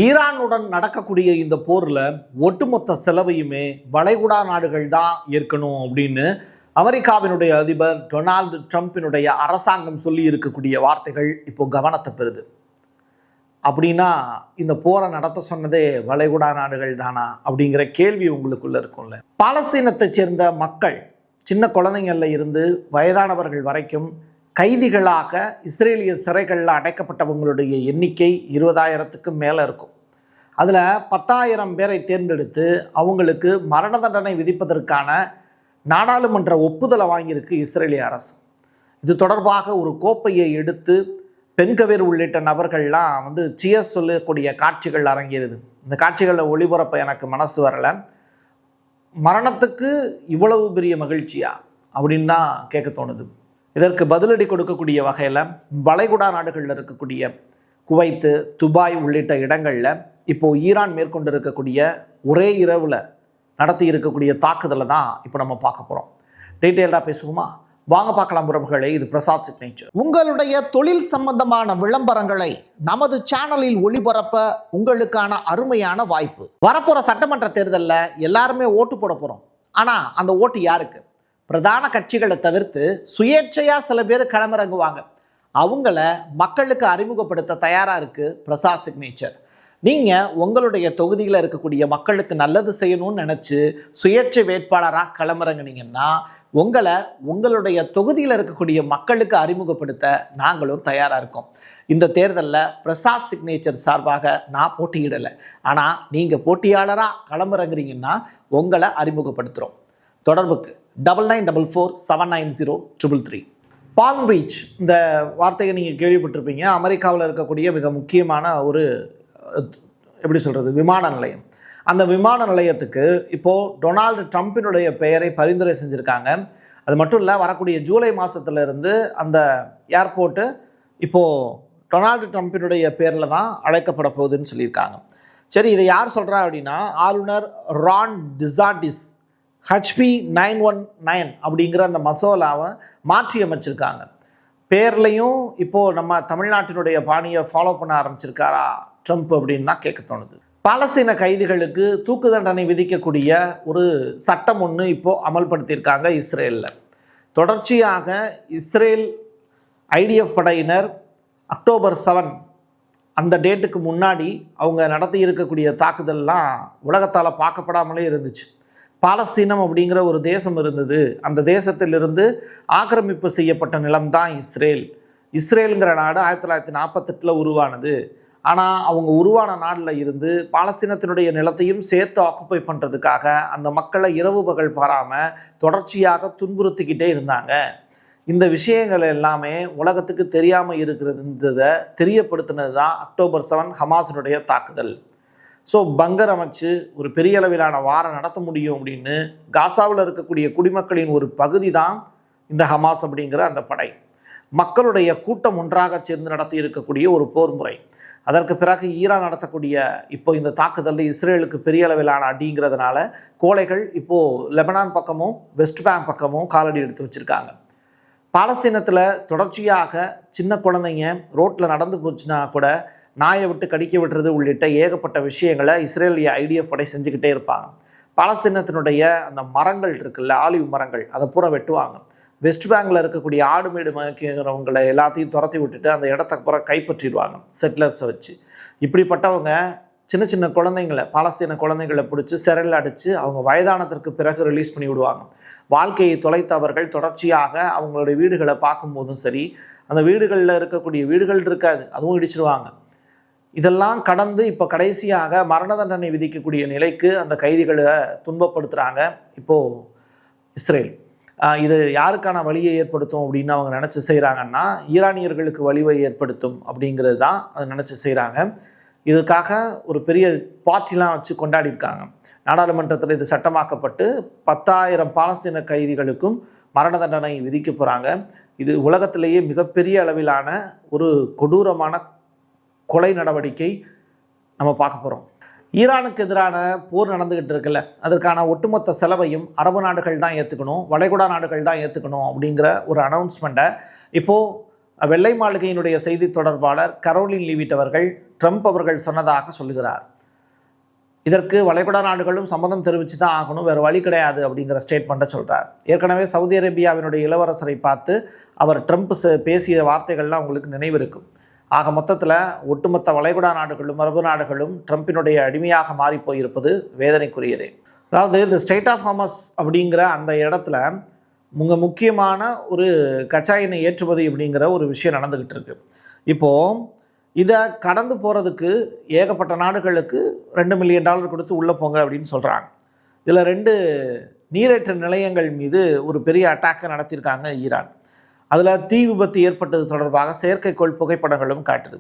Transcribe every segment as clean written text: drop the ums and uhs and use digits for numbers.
ஈரானுடன் நடக்கக்கூடிய இந்த போரில் ஒட்டுமொத்த செலவையுமே வளைகுடா நாடுகள் தான் ஏற்கணும் அப்படின்னு அமெரிக்காவினுடைய அதிபர் டொனால்டு ட்ரம்பினுடைய அரசாங்கம் சொல்லி இருக்கக்கூடிய வார்த்தைகள் இப்போ கவனத்தை பெறுது. அப்படின்னா இந்த போரை நடத்த சொன்னதே வளைகுடா நாடுகள் தானா அப்படிங்கிற கேள்வி உங்களுக்குள்ள இருக்கும்ல. பாலஸ்தீனத்தை சேர்ந்த மக்கள் சின்ன குழந்தைங்கள்ல இருந்து வயதானவர்கள் வரைக்கும் கைதிகளாக இஸ்ரேலிய சிறைகளில் அடைக்கப்பட்டவங்களுடைய எண்ணிக்கை 20,000க்கு மேலே இருக்கும். அதில் 10,000 பேரை தேர்ந்தெடுத்து அவங்களுக்கு மரண தண்டனை விதிப்பதற்கான நாடாளுமன்ற ஒப்புதலை வாங்கியிருக்கு இஸ்ரேலிய அரசு. இது தொடர்பாக ஒரு கோப்பையை எடுத்து பெண்கவேர் உள்ளிட்ட நபர்கள்லாம் சியர்ஸ் சொல்லக்கூடிய காட்சிகள் அரங்கேறுது. இந்த காட்சிகளில் ஒளிபரப்ப எனக்கு மனசு வரலை. மரணத்துக்கு இவ்வளவு பெரிய மகிழ்ச்சியா அப்படின்னு தான் கேட்க தோணுது. இதற்கு பதிலடி கொடுக்கக்கூடிய வகையில் வளைகுடா நாடுகளில் இருக்கக்கூடிய குவைத்து, துபாய் உள்ளிட்ட இடங்களில் இப்போது ஈரான் மேற்கொண்டு இருக்கக்கூடிய ஒரே இரவில் நடத்தி இருக்கக்கூடிய தாக்குதலை தான் இப்போ நம்ம பார்க்க போகிறோம். டீட்டெயில்டாக பேசுவோமா? வாங்க பார்க்கலாம் உறவுகளே. இது பிரசாத் சிக்னேச்சர். உங்களுடைய தொழில் சம்பந்தமான விளம்பரங்களை நமது சேனலில் ஒளிபரப்ப உங்களுக்கான அருமையான வாய்ப்பு. வரப்போகிற சட்டமன்ற தேர்தலில் எல்லாருமே ஓட்டு போட போகிறோம். ஆனால் அந்த ஓட்டு யாருக்கு? பிரதான கட்சிகளை தவிர்த்து சுயேட்சையாக சில பேர் களமிறங்குவாங்க. அவங்கள மக்களுக்கு அறிமுகப்படுத்த தயாராக இருக்குது பிரசாத் சிக்னேச்சர். நீங்கள் உங்களுடைய தொகுதியில் இருக்கக்கூடிய மக்களுக்கு நல்லது செய்யணும்னு நினச்சி சுயேட்சை வேட்பாளராக களமிறங்குனீங்கன்னா உங்களுடைய தொகுதியில் இருக்கக்கூடிய மக்களுக்கு அறிமுகப்படுத்த நாங்களும் தயாராக இருக்கோம். இந்த தேர்தலில் பிரசாத் சிக்னேச்சர் சார்பாக நான் போட்டியிடலை. ஆனால் நீங்கள் போட்டியாளராக களமிறங்குறீங்கன்னா உங்களை அறிமுகப்படுத்துகிறோம். தொடர்புக்கு 9944790333. பால்ம் பீச், இந்த வார்த்தையை நீங்கள் கேள்விப்பட்டிருப்பீங்க. அமெரிக்காவில் இருக்கக்கூடிய மிக முக்கியமான ஒரு விமான நிலையம். அந்த விமான நிலையத்துக்கு இப்போது டொனால்டு ட்ரம்பினுடைய பெயரை பரிந்துரை செஞ்சுருக்காங்க. அது மட்டும் இல்லை, வரக்கூடிய ஜூலை மாதத்துலேருந்து அந்த ஏர்போர்ட்டு இப்போது டொனால்டு ட்ரம்பினுடைய பேரில் தான் அழைக்கப்பட போகுதுன்னு சொல்லியிருக்காங்க. சரி, இதை யார் சொல்கிறா அப்படின்னா ஆளுநர் ரான் டிசான்டிஸ் HB 919 அப்படிங்கிற அந்த மசோலாவை மாற்றி அமைச்சிருக்காங்க. பேர்லையும் இப்போது நம்ம தமிழ்நாட்டினுடைய பாணியை ஃபாலோ பண்ண ஆரம்பிச்சிருக்காரா ட்ரம்ப் அப்படின்னு தான் கேட்க தோணுது. பாலஸ்தீன கைதிகளுக்கு தூக்கு தண்டனை விதிக்கக்கூடிய ஒரு சட்டம் ஒன்று இப்போது அமல்படுத்தியிருக்காங்க இஸ்ரேலில். தொடர்ச்சியாக இஸ்ரேல் IDF படையினர் அக்டோபர் 7 அந்த டேட்டுக்கு முன்னாடி அவங்க நடத்தி இருக்கக்கூடிய தாக்குதல்லாம் உலகத்தால் பார்க்கப்படாமலே இருந்துச்சு. பாலஸ்தீனம் அப்படிங்கிற ஒரு தேசம் இருந்தது. அந்த தேசத்திலிருந்து ஆக்கிரமிப்பு செய்யப்பட்ட நிலம்தான் இஸ்ரேல். இஸ்ரேலுங்கிற நாடு 1948 உருவானது. ஆனால் அவங்க உருவான நாட்டில் இருந்து பாலஸ்தீனத்தினுடைய நிலத்தையும் சேர்த்து ஆக்குப்பை பண்ணுறதுக்காக அந்த மக்களை இரவு பகல் பாராமல் தொடர்ச்சியாக துன்புறுத்திக்கிட்டே இருந்தாங்க. இந்த விஷயங்கள் எல்லாமே உலகத்துக்கு தெரியாமல் இருக்கிறதுன்றதை தெரியப்படுத்தினது தான் அக்டோபர் 7 ஹமாஸினுடைய தாக்குதல். ஸோ பங்கர் அமைச்சு ஒரு பெரிய அளவிலான வாரம் நடத்த முடியும் அப்படின்னு காசாவில் இருக்கக்கூடிய குடிமக்களின் ஒரு பகுதி தான் இந்த ஹமாஸ் அப்படிங்கிற அந்த படை. மக்களுடைய கூட்டம் ஒன்றாக சேர்ந்து நடத்தி இருக்கக்கூடிய ஒரு போர் முறை. அதற்கு பிறகு ஈரான் நடத்தக்கூடிய இப்போ இந்த தாக்குதலில் இஸ்ரேலுக்கு பெரிய அளவிலான அடிங்கிறதுனால கோழைகள் இப்போது லெபனான் பக்கமும் வெஸ்ட் பேங்க் பக்கமும் காலடி எடுத்து வச்சுருக்காங்க. பாலஸ்தீனத்தில் தொடர்ச்சியாக சின்ன குழந்தைங்க ரோட்டில் நடந்து போச்சுன்னா கூட நாயை விட்டு கடிக்க விடுறது உள்ளிட்ட ஏகப்பட்ட விஷயங்களை இஸ்ரேலிய IDF படை செஞ்சுக்கிட்டே இருப்பாங்க. பாலஸ்தீனத்தினுடைய அந்த மரங்கள் இருக்குல்ல, ஆலிவ் மரங்கள், அதை பூரா வெட்டுவாங்க. வெஸ்ட் பேங்கில் இருக்கக்கூடிய ஆடு மேடு மேய்க்கிறவங்களை எல்லாத்தையும் துரத்தி விட்டுட்டு அந்த இடத்த பூரா கைப்பற்றிடுவாங்க செட்டிலர்ஸை வச்சு. இப்படிப்பட்டவங்க சின்ன சின்ன குழந்தைங்களை, பாலஸ்தீன குழந்தைங்களை பிடிச்சி சிறையில் அடித்து அவங்க வயதானத்திற்கு பிறகு ரிலீஸ் பண்ணி விடுவாங்க. வாழ்க்கையை தொலைத்தவர்கள் தொடர்ச்சியாக அவங்களுடைய வீடுகளை பார்க்கும்போதும் சரி, அந்த வீடுகளில் இருக்கக்கூடிய வீடுகள் இருக்காது, அதுவும் இடிச்சிடுவாங்க. இதெல்லாம் கடந்து இப்போ கடைசியாக மரண தண்டனை விதிக்கக்கூடிய நிலைக்கு அந்த கைதிகளை துன்பப்படுத்துகிறாங்க இப்போது இஸ்ரேல். இது யாருக்கான வழியை ஏற்படுத்தும் அப்படின்னு அவங்க நினச்சி செய்கிறாங்கன்னா ஈரானியர்களுக்கு வழிவை ஏற்படுத்தும் அப்படிங்கிறது தான் அதை நினச்சி செய்கிறாங்க. இதுக்காக ஒரு பெரிய பார்ட்டிலாம் வச்சு கொண்டாடிருக்காங்க. நாடாளுமன்றத்தில் இது சட்டமாக்கப்பட்டு 10,000 பாலஸ்தீன கைதிகளுக்கும் மரண தண்டனை விதிக்க போகிறாங்க. இது உலகத்திலேயே மிகப்பெரிய அளவிலான ஒரு கொடூரமான கொலை நடவடிக்கை நம்ம பார்க்க போகிறோம். ஈரானுக்கு எதிரான போர் நடந்துக்கிட்டு இருக்குல்ல, அதற்கான ஒட்டுமொத்த செலவையும் அரபு நாடுகள் தான் ஏற்றுக்கணும், வளைகுடா நாடுகள் தான் ஏற்றுக்கணும் அப்படிங்கிற ஒரு அனௌன்ஸ்மெண்ட்டை இப்போது வெள்ளை மாளிகையினுடைய செய்தி தொடர்பாளர் கரோலின் லீவிட் அவர்கள் ட்ரம்ப் அவர்கள் சொன்னதாக சொல்லுகிறார். இதற்கு வளைகுடா நாடுகளும் சம்மதம் தெரிவித்து தான் ஆகணும், வேறு வழி கிடையாது அப்படிங்கிற ஸ்டேட்மெண்ட்டை சொல்கிறார். ஏற்கனவே சவுதி அரேபியாவினுடைய இளவரசரை பார்த்து அவர் ட்ரம்ப் பேசிய வார்த்தைகள்லாம் உங்களுக்கு நினைவு இருக்கும். ஆக மொத்தத்தில் ஒட்டுமொத்த வளைகுடா நாடுகளும் அரபு நாடுகளும் ட்ரம்பினுடைய அடிமையாக மாறி போயிருப்பது வேதனைக்குரியதே. அதாவது இந்த ஸ்டேட் ஆஃப் ஹார்மஸ் அப்படிங்கிற அந்த இடத்துல முக்கியமான ஒரு கச்சா எண்ணெய் ஏற்றுமதி அப்படிங்கிற ஒரு விஷயம் நடந்துக்கிட்டு இருக்கு. இப்போது இதை கடந்து போகிறதுக்கு ஏகப்பட்ட நாடுகளுக்கு $2 மில்லியன் கொடுத்து உள்ளே போங்க அப்படின்னு சொல்கிறாங்க. இதில் 2 நீரேற்று நிலையங்கள் மீது ஒரு பெரிய அட்டாக்கை நடத்தியிருக்காங்க ஈரான். அதில் தீ விபத்து ஏற்பட்டது தொடர்பாக செயற்கைக்கோள் புகைப்படங்களும் காட்டுது.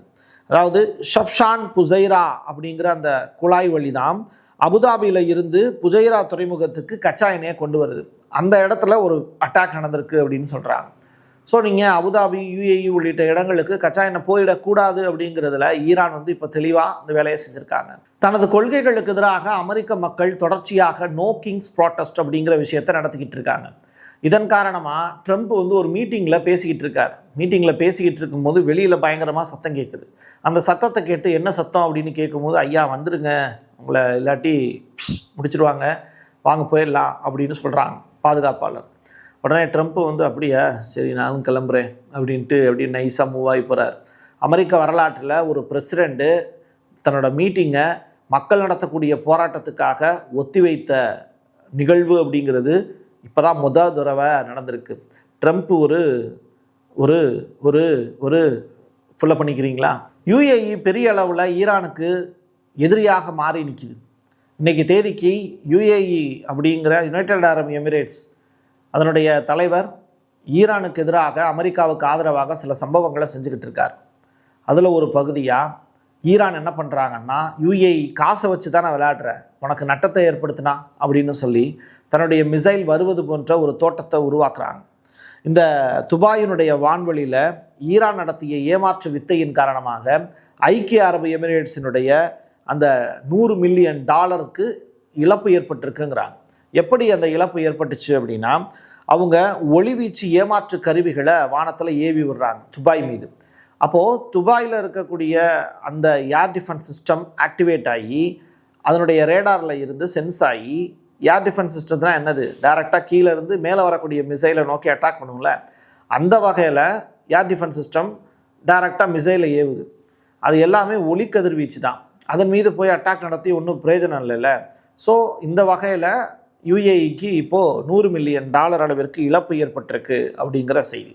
அதாவது ஷப்ஷான் புசைரா அப்படிங்கிற அந்த குழாய் வழி தான் அபுதாபியில் இருந்து புஜைரா துறைமுகத்துக்கு கச்சா எண்ணெயை கொண்டு வருது. அந்த இடத்துல ஒரு அட்டாக் நடந்திருக்கு அப்படின்னு சொல்கிறாங்க. ஸோ நீங்கள் அபுதாபி, UAE உள்ளிட்ட இடங்களுக்கு கச்சா எண்ணெய் போயிடக்கூடாது அப்படிங்கிறதுல ஈரான் இப்போ தெளிவாக இந்த வேலையை செஞ்சுருக்காங்க. தனது கொள்கைகளுக்கு எதிராக அமெரிக்க மக்கள் தொடர்ச்சியாக நோ கிங்ஸ் ப்ராட்டஸ்ட் அப்படிங்கிற விஷயத்தை நடத்திக்கிட்டு இருக்காங்க. இதன் காரணமாக ட்ரம்ப் ஒரு மீட்டிங்கில் பேசிக்கிட்டு இருக்கார். மீட்டிங்கில் பேசிக்கிட்டு இருக்கும்போது வெளியில் பயங்கரமாக சத்தம் கேட்குது. அந்த சத்தத்தை கேட்டு என்ன சத்தம் அப்படின்னு கேட்கும்போது, ஐயா வந்துடுங்க, உங்களை இல்லாட்டி முடிச்சிடுவாங்க, வாங்க போயிடலாம் அப்படின்னு சொல்கிறாங்க பாதுகாப்பாளர். உடனே ட்ரம்ப் அப்படியே சரி நானும் கிளம்புறேன் அப்படின்னு நைஸாக மூவ் ஆகி போகிறார். அமெரிக்க வரலாற்றில் ஒரு பிரசிடெண்ட்டு தன்னோட மீட்டிங்கை மக்கள் நடத்தக்கூடிய போராட்டத்துக்காக ஒத்தி வைத்த நிகழ்வு அப்படிங்கிறது இப்போ தான் முதல் தடவை நடந்திருக்கு. ட்ரம்ப் ஒரு ஒரு ஒரு ஒரு ஃபுல்லாக பண்ணிக்கிறீங்களா? UAE பெரிய அளவில் ஈரானுக்கு எதிரியாக மாறி நிற்கிது. இன்றைக்கி தேதிக்கு UAE அப்படிங்கிற யுனைடெட் அரப் எமிரேட்ஸ் அதனுடைய தலைவர் ஈரானுக்கு எதிராக அமெரிக்காவுக்கு ஆதரவாக சில சம்பவங்களை செஞ்சுக்கிட்டு இருக்கார். அதில் ஒரு பகுதியாக ஈரான் என்ன பண்ணுறாங்கன்னா, UAE காசை வச்சு தான் நான் விளையாடுறேன், உனக்கு நட்டத்தை ஏற்படுத்தினா அப்படின்னு சொல்லி தன்னுடைய மிசைல் வருவது போன்ற ஒரு தோட்டத்தை உருவாக்குறாங்க. இந்த துபாயினுடைய வான்வெளியில் ஈரான் நடத்திய ஏமாற்று வித்தையின் காரணமாக ஐக்கிய அரபு எமிரேட்ஸினுடைய அந்த $100 மில்லியன் இழப்பு ஏற்பட்டிருக்குங்கிறாங்க. எப்படி அந்த இழப்பு ஏற்பட்டுச்சு அப்படின்னா, அவங்க ஒளிவீச்சு ஏமாற்று கருவிகளை வானத்தில் ஏவி விடுறாங்க துபாய் மீது. அப்போது துபாயில் இருக்கக்கூடிய அந்த ஏர் டிஃபென்ஸ் சிஸ்டம் ஆக்டிவேட் ஆகி அதனுடைய ரேடாரில் இருந்து சென்ஸ் ஆகி, ஏர் டிஃபென்ஸ் சிஸ்டம்னா என்னது, டைரெக்டாக கீழே இருந்து மேலே வரக்கூடிய மிசைலை நோக்கி அட்டாக் பண்ணுங்கள, அந்த வகையில் ஏர் டிஃபென்ஸ் சிஸ்டம் டைரெக்டாக மிசைலை ஏவுது. அது எல்லாமே ஒளிக்கதிர்வீச்சு தான். அதன் மீது போய் அட்டாக் நடத்தி ஒன்றும் பிரயோஜனம் இல்லைல்ல. ஸோ இந்த வகையில் UAEக்கு இப்போது $100 மில்லியன் அளவிற்கு இழப்பு ஏற்பட்டிருக்கு அப்படிங்கிற செய்தி.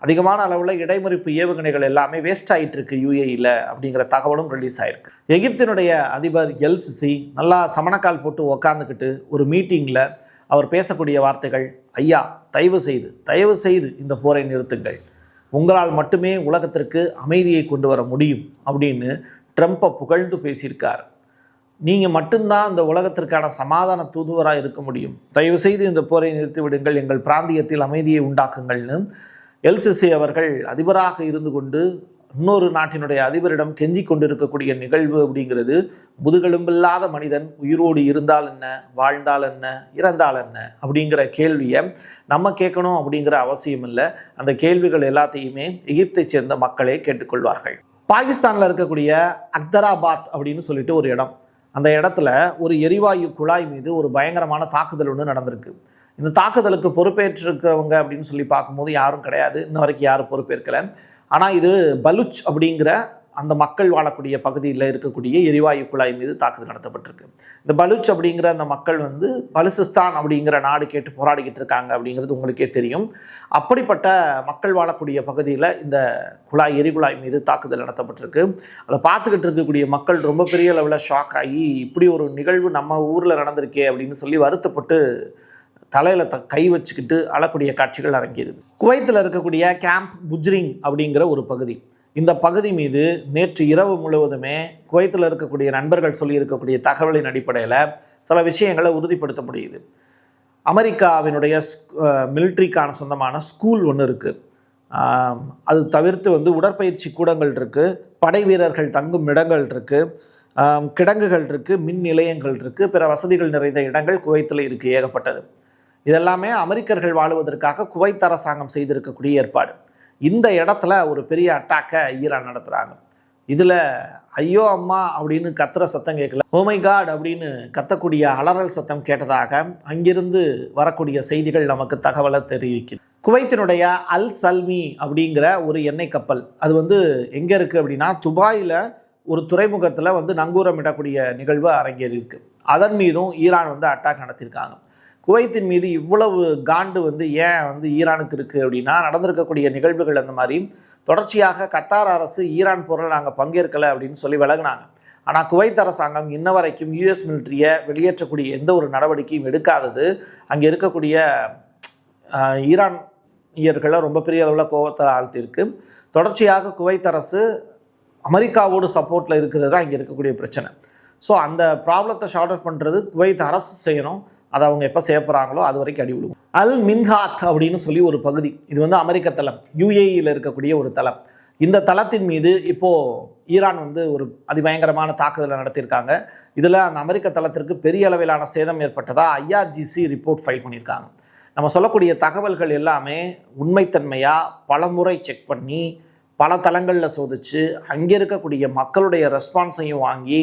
அதிகமான அளவில் இடைமறிப்பு ஏவுகணைகள் எல்லாமே வேஸ்ட் ஆகிட்டு இருக்கு UAEயில் அப்படிங்கிற தகவலும் ரிலீஸ் ஆகிருக்கு. எகிப்தினுடைய அதிபர் எல்சிசி நல்லா சமணக்கால் போட்டு உக்காந்துக்கிட்டு ஒரு மீட்டிங்கில் அவர் பேசக்கூடிய வார்த்தைகள், ஐயா தயவு செய்து இந்த போரை நிறுத்துங்கள், உங்களால் மட்டுமே உலகத்திற்கு அமைதியை கொண்டு வர முடியும் அப்படின்னு ட்ரம்ப்பை புகழ்ந்து பேசியிருக்கார். நீங்கள் மட்டும்தான் இந்த உலகத்திற்கான சமாதான தூதுவராக இருக்க முடியும், தயவு செய்து இந்த போரை நிறுத்தி விடுங்கள், எங்கள் பிராந்தியத்தில் அமைதியை உண்டாக்குங்கள்னு எல்சிசி அவர்கள் அதிபராக இருந்து கொண்டு இன்னொரு நாட்டினுடைய அதிபரிடம் கெஞ்சி கொண்டிருக்கக்கூடிய நிகழ்வு அப்படிங்கிறது, முதுகெலும்பில்லாத மனிதன் உயிரோடு இருந்தால் என்ன, வாழ்ந்தால் என்ன, இறந்தால் என்ன அப்படிங்கிற கேள்வியை நம்ம கேட்கணும் அப்படிங்கிற அவசியம் இல்லை. அந்த கேள்விகள் எல்லாத்தையுமே எகிப்தை சேர்ந்த மக்களே கேட்டுக்கொள்வார்கள். பாகிஸ்தானில் இருக்கக்கூடிய அக்தராபாத் அப்படின்னு சொல்லிட்டு ஒரு இடம், அந்த இடத்துல ஒரு எரிவாயு குழாய் மீது ஒரு பயங்கரமான தாக்குதல் ஒன்று நடந்திருக்கு. இந்த தாக்குதலுக்கு பொறுப்பேற்றிருக்கிறவங்க அப்படின்னு சொல்லி பார்க்கும்போது யாரும் கிடையாது, இன்ன வரைக்கும் யாரும் பொறுப்பேற்கலை. ஆனால் இது பலுச் அப்படிங்கிற அந்த மக்கள் வாழக்கூடிய பகுதியில் இருக்கக்கூடிய எரிவாயு குழாய் மீது தாக்குதல் நடத்தப்பட்டிருக்கு. இந்த பலுச் அப்படிங்கிற அந்த மக்கள் பலுசிஸ்தான் அப்படிங்கிற நாடு கேட்டு போராடிக்கிட்டு இருக்காங்க அப்படிங்கிறது உங்களுக்கே தெரியும். அப்படிப்பட்ட மக்கள் வாழக்கூடிய பகுதியில் இந்த எரிகுழாய் மீது தாக்குதல் நடத்தப்பட்டிருக்கு. அதை பார்த்துக்கிட்டு இருக்கக்கூடிய மக்கள் ரொம்ப பெரிய அளவில் ஷாக் ஆகி, இப்படி ஒரு நிகழ்வு நம்ம ஊரில் நடந்திருக்கே அப்படின்னு சொல்லி வருத்தப்பட்டு தலையில் கை வச்சுக்கிட்டு அழக்கூடிய காட்சிகள் அரங்கியிருது. குவைத்தில் இருக்கக்கூடிய கேம்ப் புஜ்ரிங் அப்படிங்கிற ஒரு பகுதி, இந்த பகுதி மீது நேற்று இரவு முழுவதுமே குவைத்தில் இருக்கக்கூடிய நண்பர்கள் சொல்லியிருக்கக்கூடிய தகவலின் அடிப்படையில் சில விஷயங்களை உறுதிப்படுத்த முடியுது. அமெரிக்காவினுடைய மிலிட்ரிக்கான சொந்தமான ஸ்கூல் ஒன்று இருக்குது. அது தவிர்த்து உடற்பயிற்சி கூடங்கள் இருக்குது, படை வீரர்கள் தங்கும் இடங்கள் இருக்குது, கிடங்குகள் இருக்குது, மின் நிலையங்கள் இருக்குது, பிற வசதிகள் நிறைந்த இடங்கள் குவைத்தில் இருக்குது ஏகப்பட்டது. இதெல்லாமே அமெரிக்கர்கள் வாழுவதற்காக குவைத் அரசாங்கம் செய்திருக்கக்கூடிய ஏற்பாடு. இந்த இடத்துல ஒரு பெரிய அட்டாக்கை ஈரான் நடத்துகிறாங்க. இதில் ஐயோ அம்மா அப்படின்னு கத்துற சத்தம் கேட்கல, ஓமை காட் அப்படின்னு கத்தக்கூடிய அலறல் சத்தம் கேட்டதாக அங்கிருந்து வரக்கூடிய செய்திகள் நமக்கு தகவலை தெரிவிக்குது. குவைத்தினுடைய அல் சல்மி அப்படிங்கிற ஒரு எண்ணெய் கப்பல், அது எங்கே இருக்குது அப்படின்னா துபாயில் ஒரு துறைமுகத்தில் நங்கூரமிடக்கூடிய நிகழ்வு அரங்கேறியிருக்கு. அதன் மீதும் ஈரான் அட்டாக் நடத்தியிருக்காங்க. குவைத்தின் மீது இவ்வளவு காண்டு ஏன் ஈரானுக்கு இருக்குது அப்படின்னா, நடந்திருக்கக்கூடிய நிகழ்வுகள் அந்த மாதிரி தொடர்ச்சியாக கத்தார் அரசு ஈரான் போரில் நாங்கள் பங்கேற்கலை அப்படின்னு சொல்லி விலகினாங்க. ஆனால் குவைத் அரசாங்கம் இன்ன வரைக்கும் யூஎஸ் மிலிட்ரியை வெளியேற்றக்கூடிய எந்த ஒரு நடவடிக்கையும் எடுக்காதது அங்கே இருக்கக்கூடிய ஈரானியர்களை ரொம்ப பெரிய அளவில் கோபத்தை ஆழ்த்தியிருக்கு. தொடர்ச்சியாக குவைத் அரசு அமெரிக்காவோடு சப்போர்ட்டில் இருக்கிறது தான் இங்கே இருக்கக்கூடிய பிரச்சனை. ஸோ அந்த ப்ராப்ளத்தை ஷார்ட் அவுட் பண்ணுறது குவைத் அரசு செய்யணும். அதை அவங்க எப்போ செய்ய போகிறாங்களோ அது வரைக்கும் அடி விடுவோம். அல் மின்ஹாத் அப்படின்னு சொல்லி ஒரு பகுதி, இது அமெரிக்க தளம், யுஏஇயில் இருக்கக்கூடிய ஒரு தளம். இந்த தளத்தின் மீது இப்போது ஈரான் ஒரு அதிபயங்கரமான தாக்குதலை நடத்தியிருக்காங்க. இதில் அந்த அமெரிக்க தளத்திற்கு பெரிய அளவிலான சேதம் ஏற்பட்டதாக ஐஆர்ஜிசி ரிப்போர்ட் ஃபைல் பண்ணியிருக்காங்க. நம்ம சொல்லக்கூடிய தகவல்கள் எல்லாமே உண்மைத்தன்மையாக பலமுறை செக் பண்ணி பல தளங்களில் சோதித்து அங்கே இருக்கக்கூடிய மக்களுடைய ரெஸ்பான்ஸையும் வாங்கி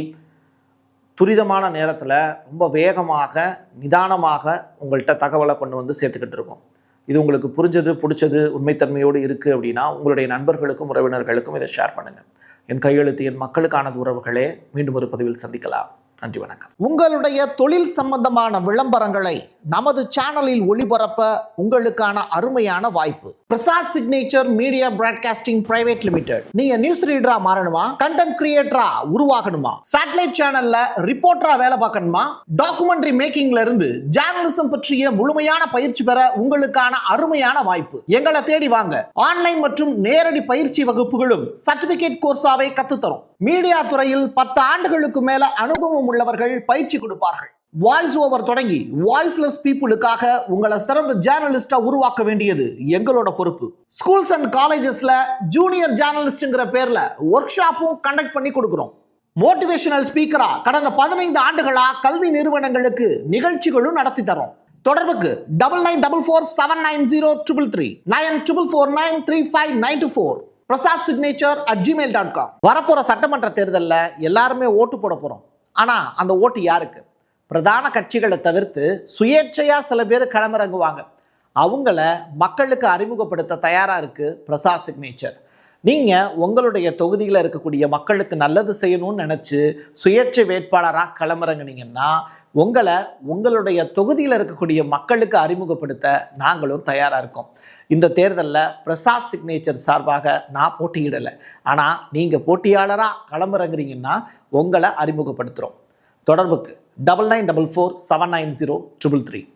துரிதமான நேரத்தில் ரொம்ப வேகமாக நிதானமாக உங்கள்கிட்ட தகவலை கொண்டு சேர்த்துக்கிட்டு இருக்கோம். இது உங்களுக்கு புரிஞ்சது பிடிச்சது உண்மைத்தன்மையோடு இருக்குது அப்படின்னா உங்களுடைய நண்பர்களுக்கும் உறவினர்களுக்கும் இதை ஷேர் பண்ணுங்கள். என் கையெழுத்து என் மக்களுக்கானது உறவுகளே. மீண்டும் ஒரு பதிவில் சந்திக்கலாம். நன்றி, வணக்கம். உங்களுடைய தொழில் சம்பந்தமான விளம்பரங்களை நமது சேனலில் ஒளிபரப்ப உங்களுக்கான அருமையான வாய்ப்பு. Prasad signature media broadcasting private limited. நீங்க நியூஸ் ரீடரா மாறணுமா, கண்டென்ட் கிரியேட்டரா உருவாகணுமா, சேட்டலைட் சேனல்ல ரிப்போர்ட்டரா வேலை பார்க்கணுமா, டாக்குமெண்ட்ரி மேக்கிங்ல இருந்து ஜேர்னலிசம் பற்றிய முழுமையான பயிற்சி பெற உங்களுக்கான அருமையான வாய்ப்பு. எங்களை தேடி வாங்க. ஆன்லைன் மற்றும் நேரடி பயிற்சி வகுப்புகளும் சர்டிபிகேட் கோர்ஸாவே கத்துத்தரும். மீடியா துறையில் 10 ஆண்டுகளுக்கு மேல அனுபவம் உள்ளவர்கள் பயிற்சி கொடுப்பார்கள். வாய்ஸ் ஓவர் தொடங்கி வாய்ஸ்லெஸ் பீப்புளுக்காக உங்களை சிறந்த ஜேர்னலிஸ்டா உருவாக்க வேண்டியது எங்களோட பொறுப்பு. ஸ்கூல்ஸ் அண்ட் காலேஜஸ்ல ஜூனியர் ஜேர்னலிஸ்ட்ங்கிற பேர்ல ஒர்க் ஷாப்பும் கண்டக்ட் பண்ணி கொடுக்கிறோம். மோட்டிவேஷனல் ஸ்பீக்கரா கடந்த 15 ஆண்டுகளா கல்வி நிறுவனங்களுக்கு நிகழ்ச்சிகளும் நடத்தி தரோம். தொடர்புக்கு 9944790333 94493594 prasadsignature@gmail.com. வரப்போற சட்டமன்ற தேர்தலில் எல்லாருமே ஓட்டு போட போறோம். ஆனா அந்த ஓட்டு யாருக்கு? பிரதான கட்சிகளை தவிர்த்து சுயேட்சையா சில பேர் களமிறங்குவாங்க. அவங்கள மக்களுக்கு அறிமுகப்படுத்த தயாரா இருக்கு பிரசாத் சிக்னேச்சர். நீங்க உங்களுடைய தொகுதியில் இருக்கக்கூடிய மக்களுக்கு நல்லது செய்யணும்னு நினைச்சு சுயேட்சை வேட்பாளராக களமிறங்குனீங்கன்னா உங்களை உங்களுடைய தொகுதியில் இருக்கக்கூடிய மக்களுக்கு அறிமுகப்படுத்த நாங்களும் தயாரா இருக்கோம். இந்த தேர்தலில் பிரசாத் சிக்னேச்சர் சார்பாக நான் போட்டியிடலை. ஆனால் நீங்கள் போட்டியாளராக களமிறங்குறீங்கன்னா உங்களை அறிமுகப்படுத்துகிறோம். தொடர்புக்கு 9944790333.